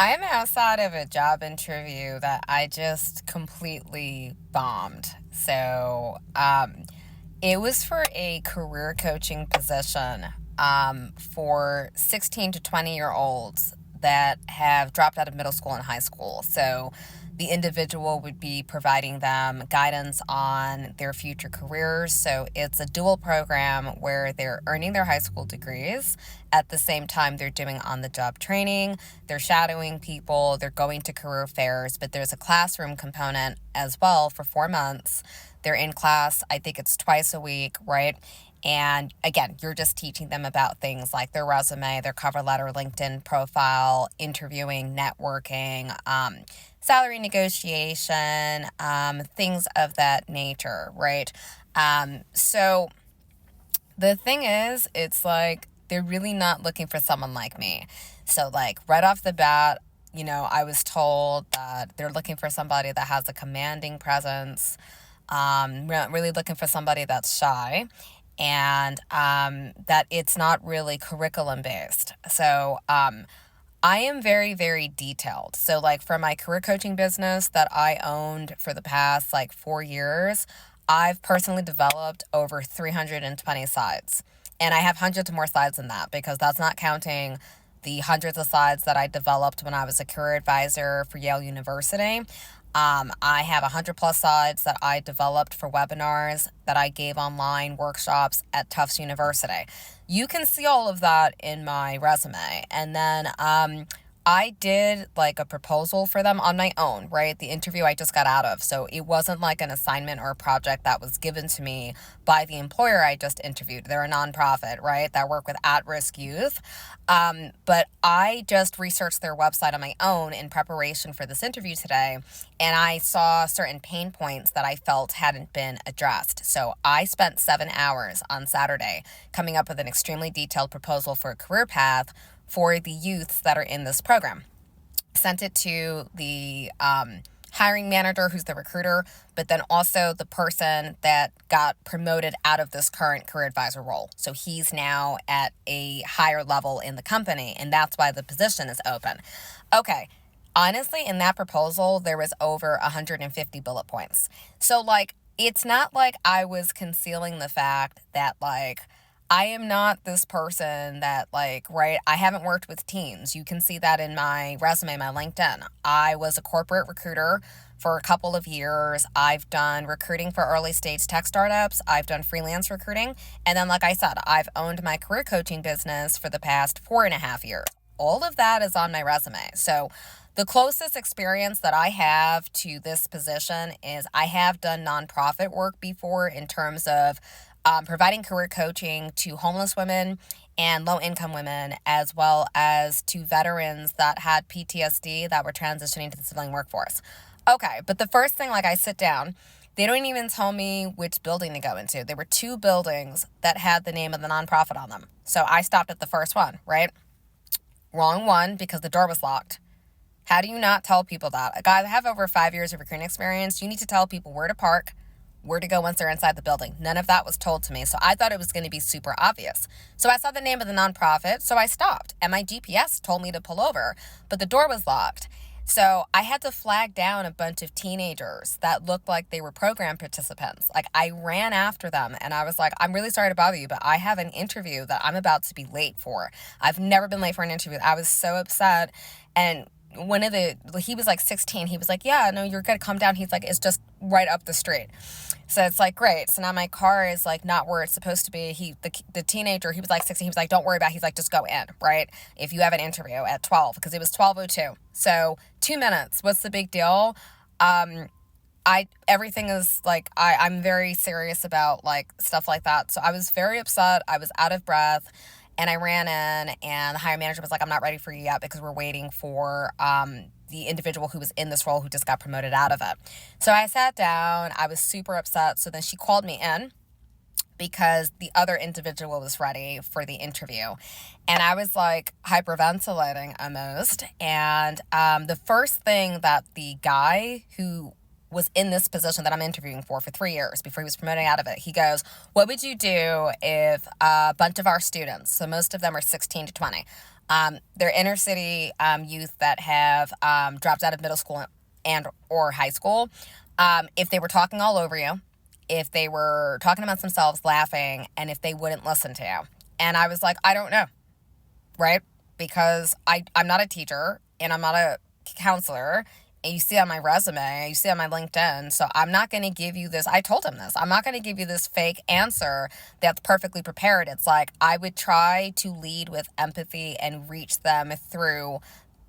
I'm outside of a job interview that I just completely bombed. It was for a career coaching position for 16 to 20-year-olds that have dropped out of middle school and high school. So the individual would be providing them guidance on their future careers. So it's a dual program where they're earning their high school degrees. At the same time, they're doing on-the-job training, they're shadowing people, they're going to career fairs, but there's a classroom component as well for 4 months. They're in class, I think it's twice a week, right? And again, you're just teaching them about things like their resume, their cover letter, LinkedIn profile, interviewing, networking, salary negotiation, things of that nature, right? So the thing is, it's like they're really not looking for someone like me. So, like, right off the bat, I was told that they're looking for somebody that has a commanding presence, really looking for somebody that's shy, and that it's not really curriculum based. So, I am very, very detailed. So, like, for my career coaching business that I owned for the past, like, 4 years, I've personally developed over 320 sites. And I have hundreds more sites than that because that's not counting the hundreds of sites that I developed when I was a career advisor for Yale University. I have 100 plus sites that I developed for webinars that I gave online workshops at Tufts University. You can see all of that in my resume. And then I did like a proposal for them on my own, right? The interview I just got out of. So it wasn't like an assignment or a project that was given to me by the employer I just interviewed. They're a nonprofit, right? That work with at-risk youth. But I just researched their website on my own in preparation for this interview today. And I saw certain pain points that I felt hadn't been addressed. So I spent 7 hours on Saturday coming up with an extremely detailed proposal for a career path for the youths that are in this program. Sent it to the hiring manager, who's the recruiter, but then also the person that got promoted out of this current career advisor role. So he's now at a higher level in the company, and that's why the position is open. Okay. Honestly, in that proposal, there was over 150 bullet points. So, like, it's not like I was concealing the fact that, like, I am not this person that, like, right, I haven't worked with teens. You can see that in my resume, my LinkedIn. I was a corporate recruiter for a couple of years. I've done recruiting for early stage tech startups. I've done freelance recruiting. And then, like I said, I've owned my career coaching business for the past 4.5 years. All of that is on my resume. So the closest experience that I have to this position is I have done nonprofit work before in terms of providing career coaching to homeless women and low-income women, as well as to veterans that had PTSD that were transitioning to the civilian workforce. Okay, but the first thing, like, I sit down, they don't even tell me which building to go into. There were 2 buildings that had the name of the nonprofit on them. So I stopped at the first one, right? Wrong one because the door was locked. How do you not tell people that? Guys, I have over 5 years of recruiting experience. You need to tell people where to park, where to go once they're inside the building. None of that was told to me, so I thought it was going to be super obvious. So I saw the name of the nonprofit, so I stopped, and my GPS told me to pull over, but the door was locked. So I had to flag down a bunch of teenagers that looked like they were program participants. Like, I ran after them, and I was like, I'm really sorry to bother you, but I have an interview that I'm about to be late for. I've never been late for an interview. I was so upset, and he was like 16. He was like, yeah, no, you're good. Come down. He's like, it's just right up the street. So it's like, great. So now my car is like not where it's supposed to be. The teenager, he was like 16. He was like, don't worry about it. He's like, just go in, right? If you have an interview at 12, because it was 12:02. So 2 minutes. What's the big deal? Everything is like, I'm very serious about like stuff like that. So I was very upset. I was out of breath. And I ran in, and the hiring manager was like, I'm not ready for you yet because we're waiting for the individual who was in this role who just got promoted out of it. So I sat down. I was super upset. So then she called me in because the other individual was ready for the interview. And I was like hyperventilating almost. And the first thing that the guy who was in this position that I'm interviewing for 3 years before he was promoted out of it, he goes, what would you do if a bunch of our students, so most of them are 16 to 20, They're inner city youth that have dropped out of middle school and or high school. If they were talking all over you, if they were talking amongst themselves, laughing, and if they wouldn't listen to you. And I was like, I don't know, right? Because I'm not a teacher and I'm not a counselor. And you see on my resume, you see on my LinkedIn. So I'm not going to give you this. I told him this. I'm not going to give you this fake answer that's perfectly prepared. It's like I would try to lead with empathy and reach them through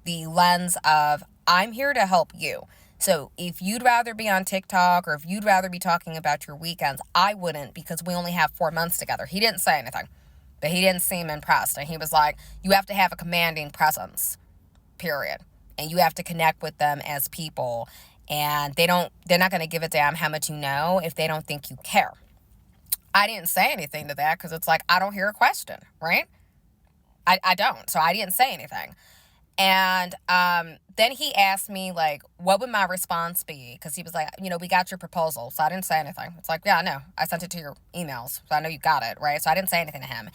the lens of I'm here to help you. So if you'd rather be on TikTok or if you'd rather be talking about your weekends, I wouldn't, because we only have 4 months together. He didn't say anything, but he didn't seem impressed. And he was like, you have to have a commanding presence, period. And you have to connect with them as people. And they're not going to give a damn how much you know if they don't think you care. I didn't say anything to that because it's like, I don't hear a question, right? I don't. So I didn't say anything. And then he asked me, like, what would my response be? Because he was like, we got your proposal. So I didn't say anything. It's like, yeah, I know. I sent it to your emails. So I know you got it, right? So I didn't say anything to him.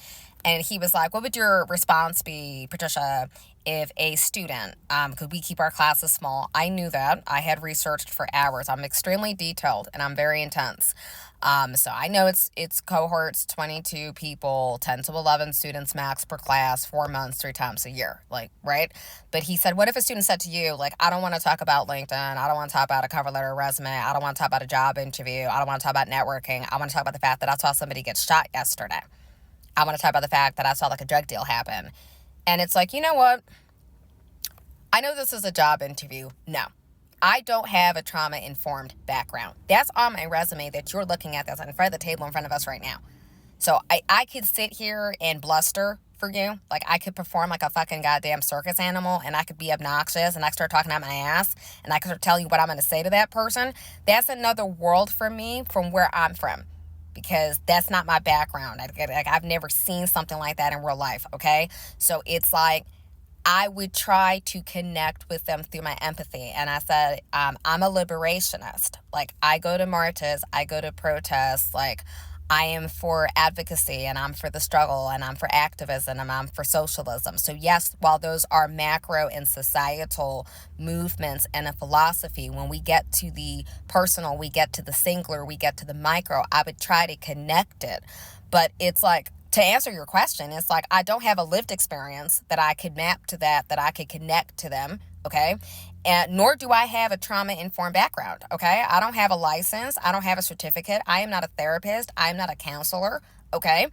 And he was like, what would your response be, Patricia, if a student, could we keep our classes small? I knew that. I had researched for hours. I'm extremely detailed and I'm very intense. So I know it's cohorts, 22 people, 10 to 11 students max per class, 4 months, 3 times a year, like, right? But he said, what if a student said to you, like, I don't want to talk about LinkedIn. I don't want to talk about a cover letter or resume. I don't want to talk about a job interview. I don't want to talk about networking. I want to talk about the fact that I saw somebody get shot yesterday. I want to talk about the fact that I saw like a drug deal happen. And it's like, you know what? I know this is a job interview. No. I don't have a trauma-informed background. That's on my resume that you're looking at, that's in front of the table in front of us right now. So I could sit here and bluster for you. Like, I could perform like a fucking goddamn circus animal, and I could be obnoxious, and I could start talking out my ass, and I could start telling you what I'm going to say to that person. That's another world for me from where I'm from, because that's not my background. I've never seen something like that in real life, okay? So it's like, I would try to connect with them through my empathy. And I said, I'm a liberationist. Like, I go to marches, I go to protests, like, I am for advocacy and I'm for the struggle and I'm for activism and I'm for socialism. So yes, while those are macro and societal movements and a philosophy, when we get to the personal, we get to the singular, we get to the micro, I would try to connect it. But it's like, to answer your question, it's like I don't have a lived experience that I could map to that I could connect to them, okay? And nor do I have a trauma-informed background, okay? I don't have a license. I don't have a certificate. I am not a therapist. I am not a counselor, okay?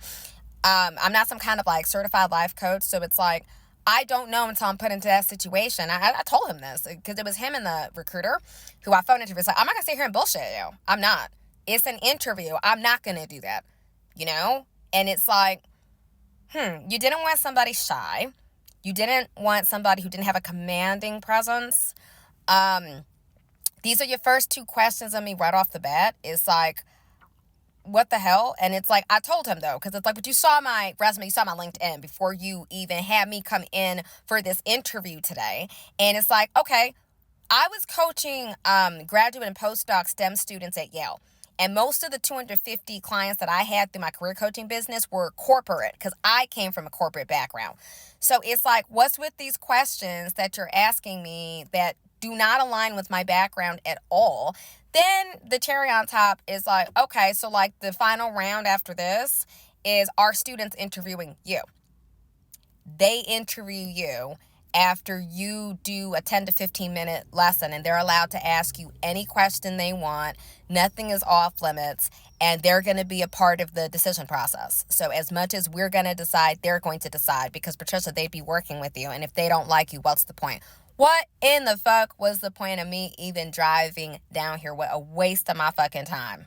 I'm not some kind of like certified life coach. So it's like, I don't know until I'm put into that situation. I told him this because it was him and the recruiter who I phoned into. It's like, I'm not going to sit here and bullshit you. I'm not. It's an interview. I'm not going to do that, you know? And it's like, you didn't want somebody shy. You didn't want somebody who didn't have a commanding presence. These are your first 2 questions of me right off the bat. It's like, what the hell? And it's like, I told him though, because it's like, but you saw my resume, you saw my LinkedIn before you even had me come in for this interview today. And it's like, okay, I was coaching graduate and postdoc STEM students at Yale. And most of the 250 clients that I had through my career coaching business were corporate, because I came from a corporate background. So it's like, what's with these questions that you're asking me that do not align with my background at all? Then the cherry on top is like, okay, so like the final round after this is our students interviewing you. They interview you after you do a 10 to 15 minute lesson, and they're allowed to ask you any question they want. Nothing is off limits, and they're going to be a part of the decision process. So as much as we're going to decide, they're going to decide, because Patricia, they'd be working with you. And if they don't like you, what's the point? What in the fuck was the point of me even driving down here? What a waste of my fucking time.